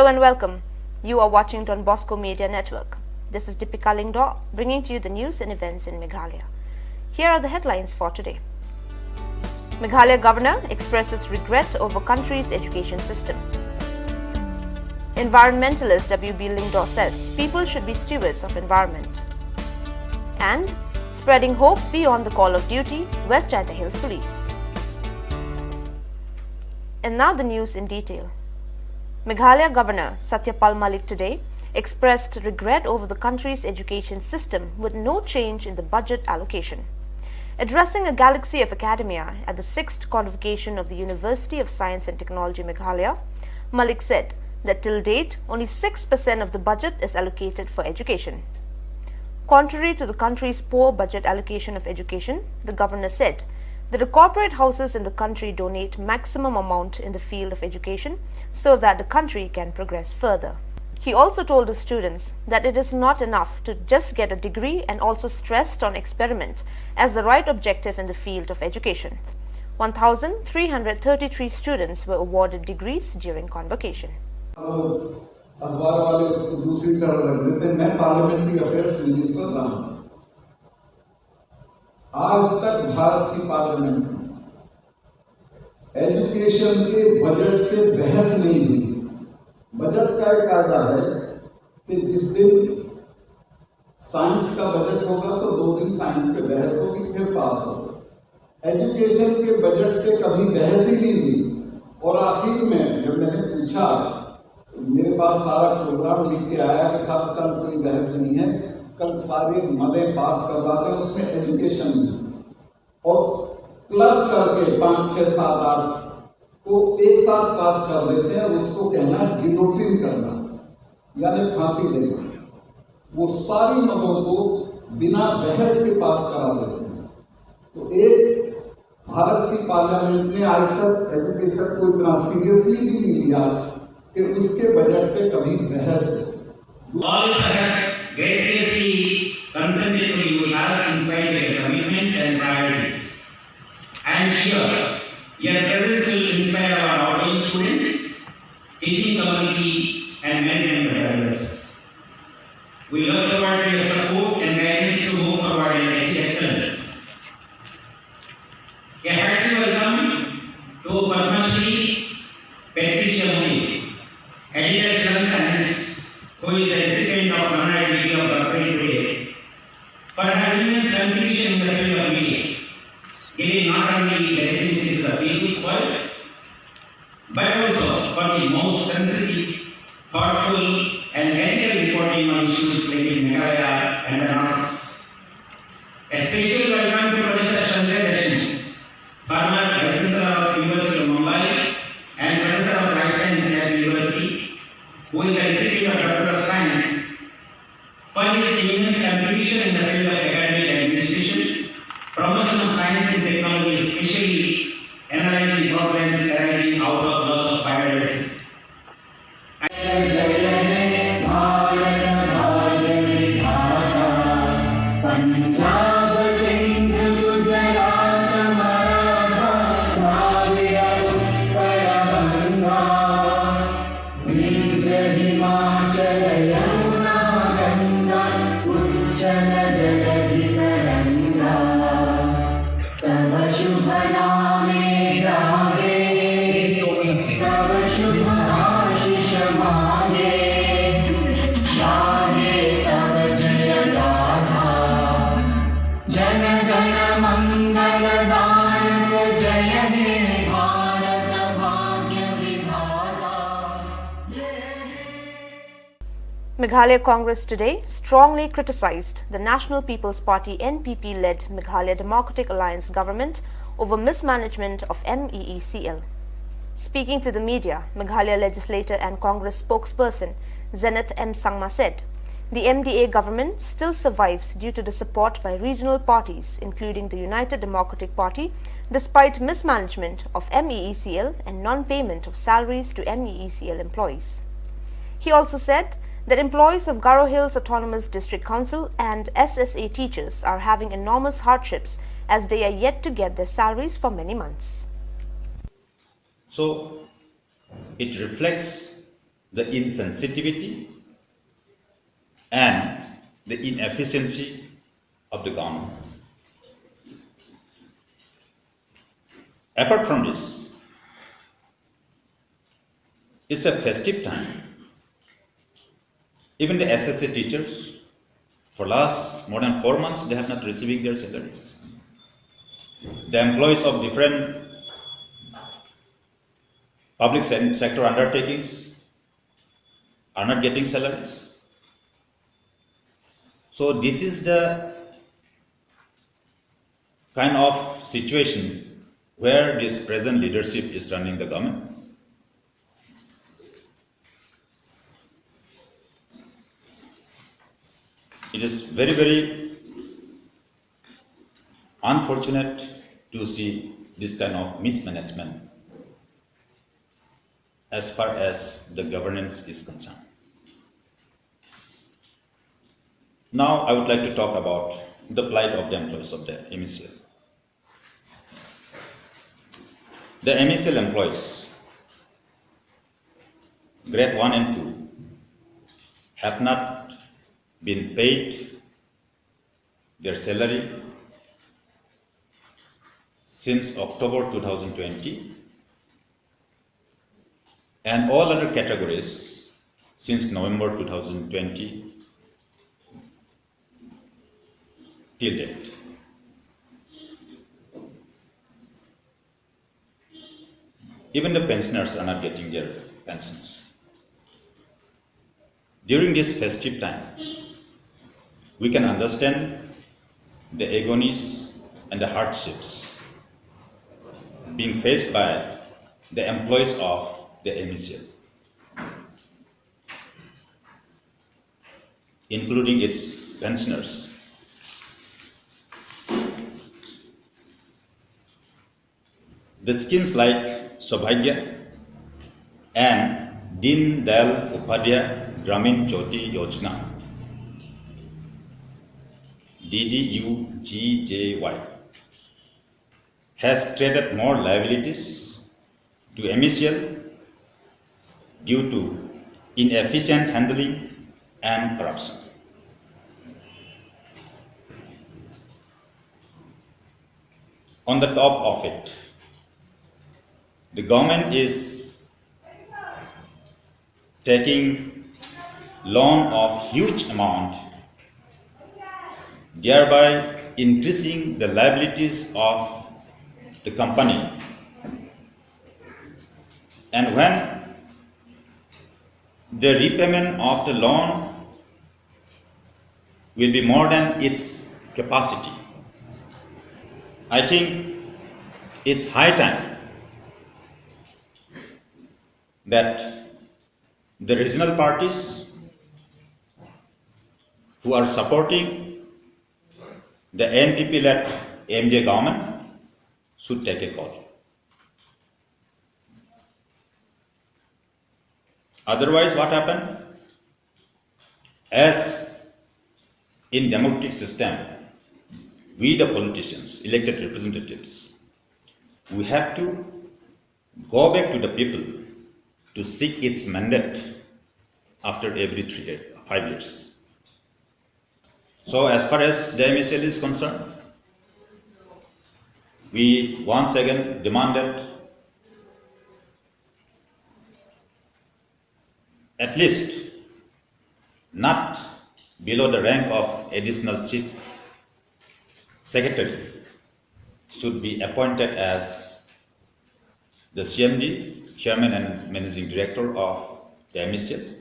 Hello and welcome. You are watching Don Bosco Media Network. This is Deepika Lingdo bringing to you the news and events in Meghalaya. Here are the headlines for today. Meghalaya Governor expresses regret over country's education system. Environmentalist W.B. Lingdo says people should be stewards of environment. And spreading hope beyond the call of duty, West Jaisalmer Hills Police. And now the news in detail. Meghalaya Governor Satyapal Malik today expressed regret over the country's education system with no change in the budget allocation. Addressing a galaxy of academia at the 6th convocation of the University of Science and Technology Meghalaya, Malik said that till date only 6% of the budget is allocated for education. Contrary to the country's poor budget allocation of education, the governor said that the corporate houses in the country donate maximum amount in the field of education so that the country can progress further. He also told the students that it is not enough to just get a degree and also stressed on experiment as the right objective in the field of education. 1,333 students were awarded degrees during convocation. अखबार वाले उसको दूसरी तरफ रख देते हैं। मैं parliamentary affairs minister रहा हूं। आज तक भारत की पार्लियामेंट में एजुकेशन के बजट पे बहस नहीं हुई। बजट का एक कायदा है कि जिस दिन साइंस का बजट होगा तो 2 दिन साइंस पे बहस होगी, फिर पास होगा। एजुकेशन के बजट पे कभी बहस ही नहीं हुई। और आखिर में जब मैंने पूछा, मेरे पास सारा प्रोग्राम लिख के आया कि साहब कल कोई बहस नहीं है, कल सारे मदे पास करवा दें, उसमें एजुकेशन में और क्लर्क करके 5, 6, 7, 8 को एक साथ पास कर देते हैं। उसको कहना है गिलोटिन करना, यानी फांसी देना। वो सारी मदों को बिना बहस के पास करा देते हैं। तो एक भारत की पार्लियामेंट ने आज तक एजुकेशन को इतना सीरियसली भी नहीं लिया कि उसके बजट पे कभी बहस हो। All have graciously consented to you as inspired their commitments and priorities. I am sure your presence will inspire our audience students, teaching community and many others. We look forward to your support and guidance to move forward in excellence. A hearty welcome to Padma Shri Shillong, editor Shillong, who is the recipient of honorary degree of doctorate today, for her immense contribution in the field of media, giving not only legitimacy to the people's voice, but also for the most sensitive, thoughtful, and ethical reporting on issues plaguing Meghalaya and the North. A special welcome to Professor Sanjay Deshmukh, former Vice Chancellor of University of Mumbai and Professor of Life Sciences at University, who is the recipient of Doctor of Science, for his immense contribution in the field of academic administration, promotion of science and technology, especially analyzing problems arising out of loss of biodiversity. Meghalaya Congress today strongly criticized the National People's Party NPP-led Meghalaya Democratic Alliance government over mismanagement of MEECL. Speaking to the media, Meghalaya legislator and Congress spokesperson Zenith M. Sangma said, the MDA government still survives due to the support by regional parties including the United Democratic Party despite mismanagement of MEECL and non-payment of salaries to MEECL employees. He also said that employees of Garo Hills Autonomous District Council and SSA teachers are having enormous hardships as they are yet to get their salaries for many months. So it reflects the insensitivity and the inefficiency of the government. Apart from this, it's a festive time. Even the SSA teachers, for last more than 4 months, they have not receiving their salaries. The employees of different public sector undertakings are not getting salaries. So this is the kind of situation where this present leadership is running the government. It is very, very unfortunate to see this kind of mismanagement as far as the governance is concerned. Now I would like to talk about the plight of the employees of the MECL. The MECL employees, grade 1 and 2, have not been paid their salary since October 2020, and all other categories since November 2020 till date. Even the pensioners are not getting their pensions. During this festive time, we can understand the agonies and the hardships being faced by the employees of the MECL, including its pensioners. The schemes like Saubhagya and Deen Dayal Upadhyaya Gramin Jyoti Yojana, DDUGJY, has created more liabilities to MECL due to inefficient handling and corruption. On the top of it, the government is taking loan of huge amount, thereby increasing the liabilities of the company. And when the repayment of the loan will be more than its capacity, I think it's high time that the regional parties who are supporting the NPP-led AMDA government should take a call. Otherwise, what happened? As in democratic system, we the politicians, elected representatives, we have to go back to the people to seek its mandate after every 5 years. So as far as the MECL is concerned, we once again demand that at least not below the rank of additional chief secretary should be appointed as the CMD, chairman and managing director of the MECL,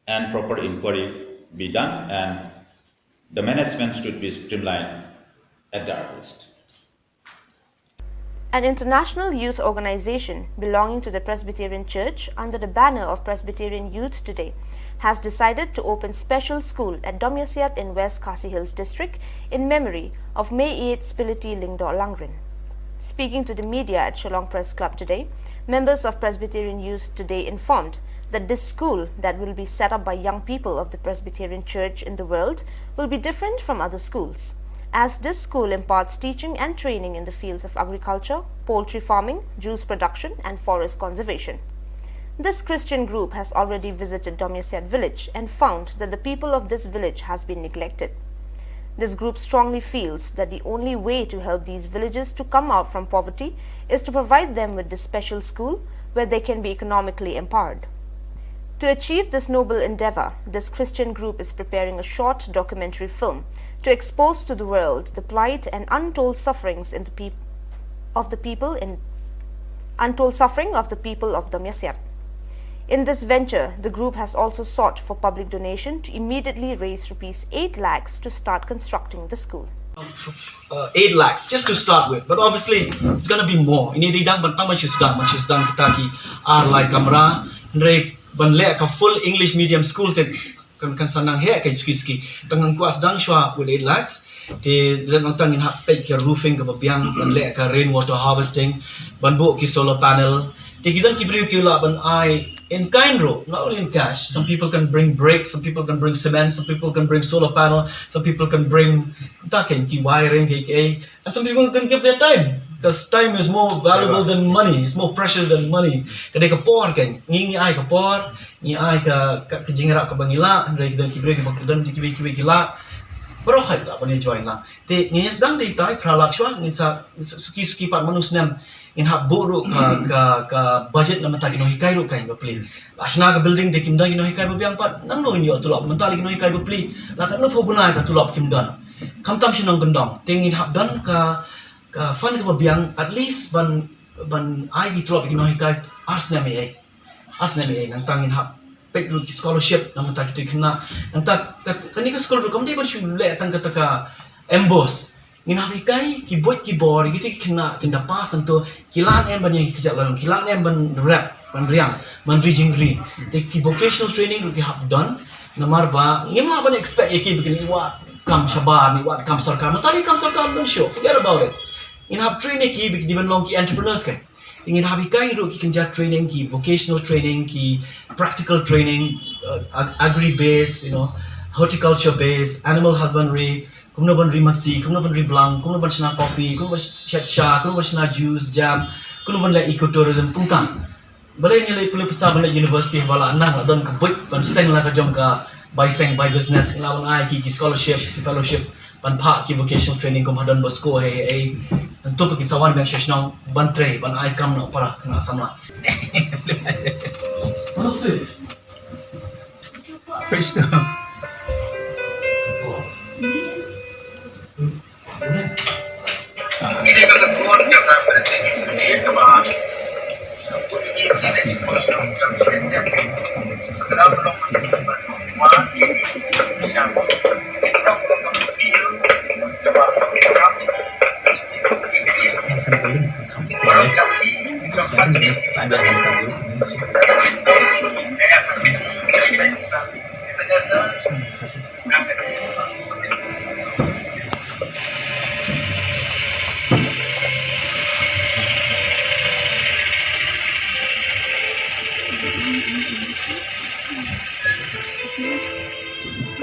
and proper inquiry be done, and the management should be streamlined at the earliest. An international youth organization belonging to the Presbyterian Church under the banner of Presbyterian Youth Today has decided to open special school at Domyasiat in West Khasi Hills district in memory of May 8 Spiliti Lingdo Langrin. Speaking to the media at Shillong Press Club today, members of Presbyterian Youth Today informed that this school that will be set up by young people of the Presbyterian Church in the world will be different from other schools, as this school imparts teaching and training in the fields of agriculture, poultry farming, juice production and forest conservation. This Christian group has already visited Domyasiat village and found that the people of this village has been neglected. This group strongly feels that the only way to help these villages to come out from poverty is to provide them with this special school where they can be economically empowered. To achieve this noble endeavor, this Christian group is preparing a short documentary film to expose to the world the plight and untold sufferings of the people of Domyasiat. In this venture, the group has also sought for public donation to immediately raise Rs 8 lakhs to start constructing the school. 8 lakhs just to start with, but obviously it's going to be more. Ini didang bantang macam kita ki like kamera, ndrei banlek ka full English medium school kan sanang he kan ski tangan kuas dang shwa with 8 lakhs. Di dalam nonton yang pay ke roofing ke babiang banlek ka rainwater harvesting, banbu ki solar panel. Di kita kibri ki la ban I in kind ro, not only in cash. Some people can bring bricks, some people can bring cement, some people can bring solar panel, some people can bring wiring, and some people can give their time. Because time is more valuable than money. It's more precious than money. Kadai ka por kan, ngi ai ka por, ngi ai ka jingra ka bangila, andai kita kibri ka bakudan kibi kila. Bro khai la bani join la. Te ngi sedang di tai pralak shwa ngi sa suki pat manus nem in hab boru ka budget na mata kino hikai ro kain bapli. Ashna ka building de kimda kino hikai babiang pat nang no inyo tulop mentali kino hikai bapli. La ka no phobunai ka tulop kimdan. Kamtam shinong gendong. Te ngi hab dan ka fund ka babiang at least ban ai ki tulop kino hikai arsne me nang tangin hab pek ru scholarship nama tak kita kena nanti kani ke sekolah ru kamu dia bersyukur le tang kata ka emboss ngin habi kai keyboard kita kena pas untuk kilan em ban yang kerja lalu kilan em ban rap ban riang ban rijingri the vocational training ru ki hab done namar ba ngim ma ban expect yaki begini wat kam shabar ni wat kam sarkar tadi kam sarkar don't show forget about it in hab training ki di ban long ki entrepreneurs kan ingin habi kai ro ki kenja training ki vocational training ki practical training agri base horticulture base animal husbandry kumno ban rimasi kumno ban riblang kumno ban shna coffee kumno ban sha kumno ban shna juice jam kumno ban la ecotourism pungkang balai ni lai pule pesa balai university bala nang la don ka boy ban seng la ka jom ka by business lawan ai ki scholarship ki fellowship ban pha ki vocational training kom hadan bosko hey untuk kita sawan yang sesnong bantre ban ai kam no para kena sama. Mana switch? Switch tu. Ini kalau keluar jasa berarti ini kemana? Untuk ini kita cuma tentang siap. Kalau belum mana ini siapa? Kita belum skill. Coba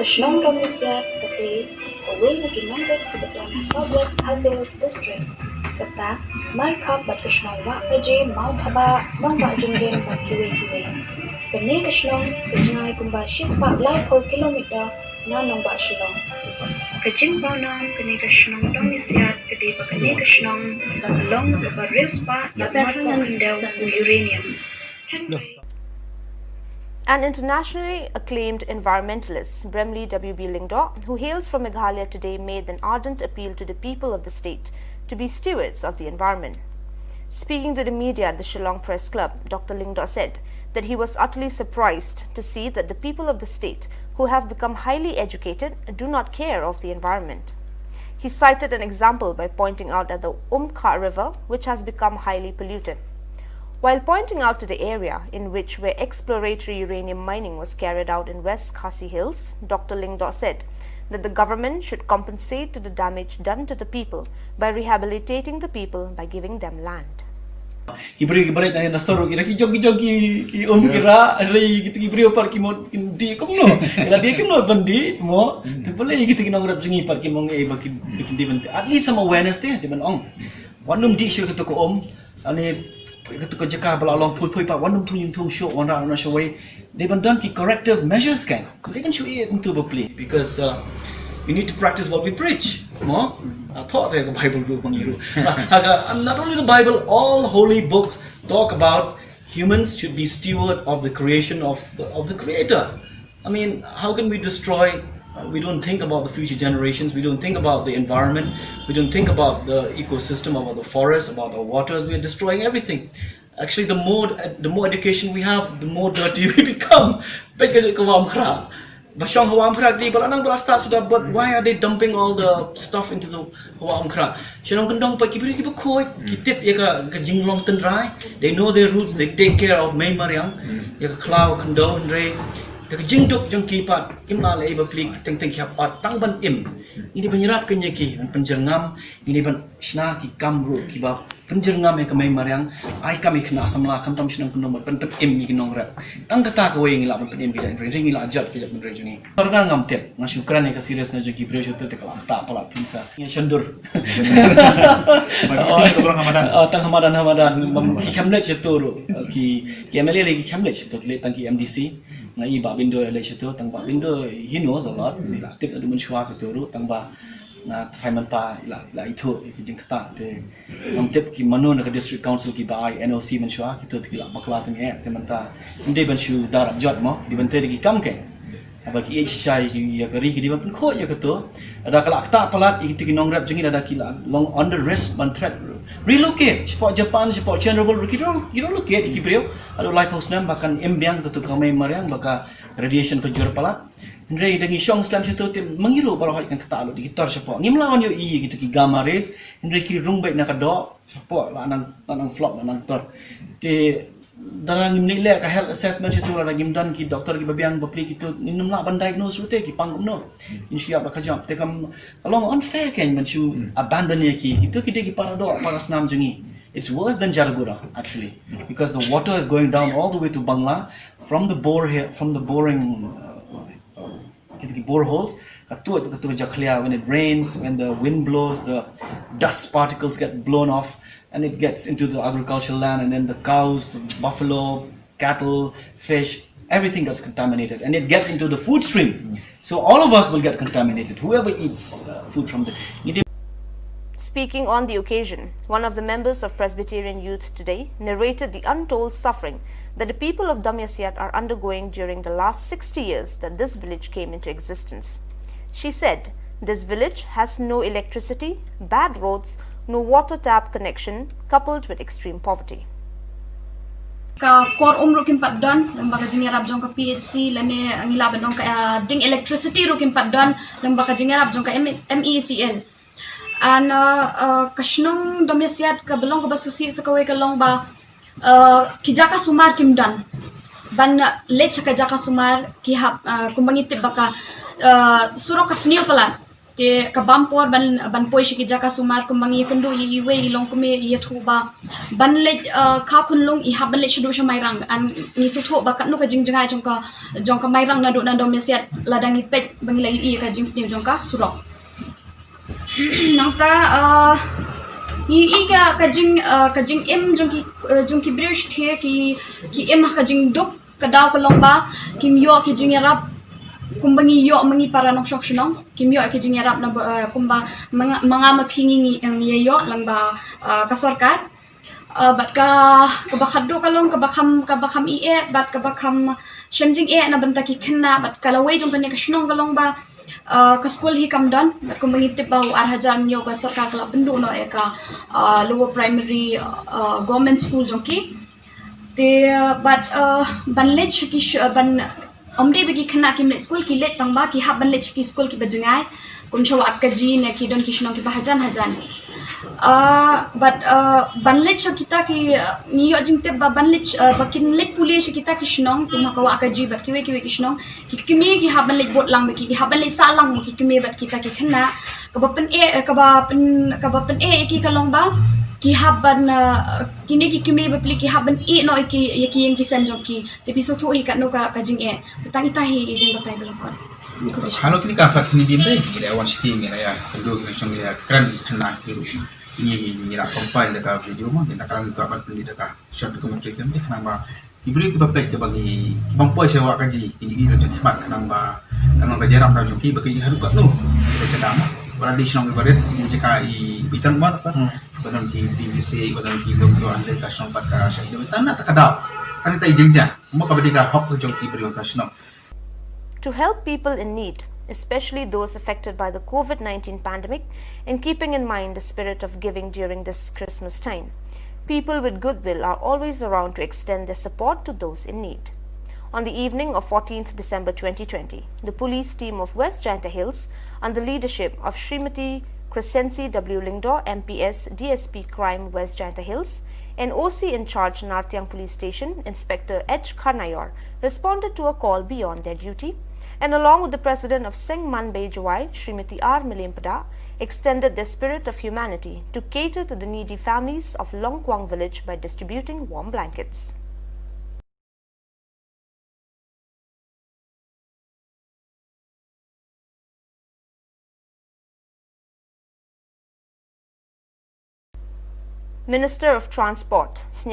The Shillong Domyasiat today away lagi nombor kebetulan Southwest Khasi Hills District kata markap bat Shillong wa kaje mau thaba nong ba jungren bat kiwe bene Shillong bejngai kumba shispa lai 4 kilometer na nong ba Shillong kajing baunam kene Shillong Domyasiat kede ba kene Shillong kalong ka reefs pa ya mat ko kendau uranium An internationally acclaimed environmentalist, Bremli W.B. Lingdo, who hails from Meghalaya today, made an ardent appeal to the people of the state to be stewards of the environment. Speaking to the media at the Shillong Press Club, Dr. Lingdo said that he was utterly surprised to see that the people of the state, who have become highly educated, do not care of the environment. He cited an example by pointing out at the Umka River, which has become highly polluted. While pointing out to the area in which where exploratory uranium mining was carried out in West Khasi Hills, Dr. Lingdo said that the government should compensate to the damage done to the people by rehabilitating the people by giving them land. Kibri balik dari nasoro kira ki jogi ki kira ri gitu kibri opar ki mo di komno kira dia kimno bandi mo te boleh gitu ki nongrap jingi par ki mo ngai baki bikin di bandi at least some awareness dia di ban ong wanum di syu kata ko ani ketika jaka belalong pui pak wanum tu yung tu show wana na show they ban done ki corrective measures kan they kan show into play because we need to practice what we preach mo thought the Bible group mangiru not only the Bible, all holy books talk about humans should be steward of the creation of the creator. I mean, how can we destroy? We don't think about the future generations. We don't think about the environment. We don't think about the ecosystem, about the forests, about the waters. We are destroying everything. Actually, the more education we have, the more dirty we become. Basyang hawa amkra di balanang berasta sudah buat. Why are they dumping all the stuff into the hawa amkra? Shillong kendong pa kibri koi kitip ya ka jinglong tendrai. They know their roots. They take care of Mei Mariang. Ya ka klau kendong ndre. Ya ka jingduk jong kipat kimna le ba plik teng khiap at tang ban im. Ini penyerap kenyeki penjengam ini ban shna ki kamru ki ba penjengam ya ka Mei Mariang. Ai kami kena samla kam tam shnang kendong ban pen im ni kinong rap. Tang kata ka wei ngila ban pen im ki ring ngila jat ki jat ben rejuni. Torgan ngam tep na syukran ya ka serius na jogi brio shote te kala ta pala pinsa. Ya shandur. Tang Hamadan ki khamlet cheturu ki MLA ki khamlet chetur le tang ki MDC na i ba bindo le chetur tang ba bindo he knows a lot la tip adu menshwa ka turu tang ba na thaimanta la ithu ki jingkata te ngam tip ki mano na ka district council ki ba NOC menshwa ki tu ki la bakla tang te manta inde ban shu darab jot mo di ban tre ki kam ke aba ki HCI ki ya kari ki di ban kho ya ka tu ada kala akta palat ikiti ki nongrap jengin ada ki long on the rest ban threat relocate support Japan support Chernobyl you don't locate ikibrio ado life house nam bahkan embiang ketu kamai mariang baka radiation pejur palat ndre dengi shong slam situ tim mengiru baru kan kata alu dikitor support ngimlawan yo i gitu ki gamma rays ndre ki rung baik nak do support la nang flop nang tor te darang ngim nile ka health assessment situ la ngim dan ki doktor ki babiang bapli kitu ngim la ban diagnose rute ki pangum no in siap la kajam te kam along unfair kan man shu abandon ye ki kitu ki de ki parado paras nam jungi. It's worse than Jaragura actually because the water is going down all the way to Bangla from the boring boreholes katu jakhlia. When it rains, when the wind blows, the dust particles get blown off and it gets into the agricultural land, and then the cows, the buffalo, cattle, fish, everything gets contaminated and it gets into the food stream. So all of us will get contaminated, whoever eats food from the. Speaking on the occasion, one of the members of Presbyterian Youth today narrated the untold suffering that the people of Damyasiat are undergoing during the last 60 years that this village came into existence. She said, this village has no electricity, bad roads, no water tap connection, coupled with extreme poverty. Ka kor rukim paddan lang baka jingarap jong ka PHC lane ang ilaban dong ka ding electricity rukim paddan lang baka jingarap jong ka MECL. An kashnong Damyasiat ka belong ka basusi sa kaway ka long ba kijaka sumar kimdan ban lech ka jaka sumar ki kumbangit baka suro kasniyo pala te kabampor ban poi shi kijaka sumar kumbangi kendo iwe ilong kume yethu ba ban lech ka kunlong I haban lech do sha mairang an ni sutho ba kan no ka jingjingai jong ka mairang na do na Damyasiat ladang ipet bangila I ka jingsniyo jong ka surok nangka ka kajing em jong ki bridge the ki em kajing duk kadaw kalong ba kim yo ki jing yarap kumbangi yo mangi para nok shok shnong kim yo ki jing yarap na kumba mga maphingi ang yo lang ba ka sarkar bat ka bakhaddo kalong ka bakham bat ka bakham shamjing na banta ki khanna bat kalaway jong kanya ka shnong kalong ba ka school hi kam dan bat ko mangitip ba 8,000 nyo ka sarkar kala bendu no ka lower primary government school jongki te but ban lech ki ban omde bagi khana kim school ki let tangba ki ha ban lech ki school ki bajangai kum shawa akaji ne ki don ki shnong ki bahajan but ban lech kita ki ni yo jing te ban lech bakin lech pule kita ki shnong kum ka wa akaji bat ki we ki shnong ki kimi ki ha ban lech bot lang ki ha ban lech salang ki kimi bat kita ki khana ka bapen ki kalong ba ki haban kini ki kimi bapli ki haban no ki yang ki sanjok ki tapi so thu ka no ka jing tang itahi jing batai belakon halo kini ka fat ni dim dai ki lawan sting ya ya do ki song ya kran khana ki ini nak compile dekat video mah kita akan buka balik dekat short documentary film dia kenapa diberi ke bagi mampu sewa kaji ini raja khidmat kenapa jarak dah joki bagi haru kat nu kita cakap orang di Shillong ibarat ini cakap bitan mat badan di divisi badan di logo anda kat Shillong kat syahid tanah tak kadau kan kita jenjang maka berdika hak ke joki beri orang Shillong. To help people in need, especially those affected by the COVID-19 pandemic, and keeping in mind the spirit of giving during this Christmas time, people with goodwill are always around to extend their support to those in need. On the evening of 14th December 2020, the police team of West Jaintia Hills, under leadership of Srimati Crescency W. Lingdor, MPS, DSP Crime West Jaintia Hills, and OC in charge Nartiang Police Station, Inspector H. Karnayor, responded to a call beyond their duty, and along with the President of Seng Manbay Jawai, Srimati R. Milimpada, extended their spirit of humanity to cater to the needy families of Long Kwang village by distributing warm blankets. Minister of Transport,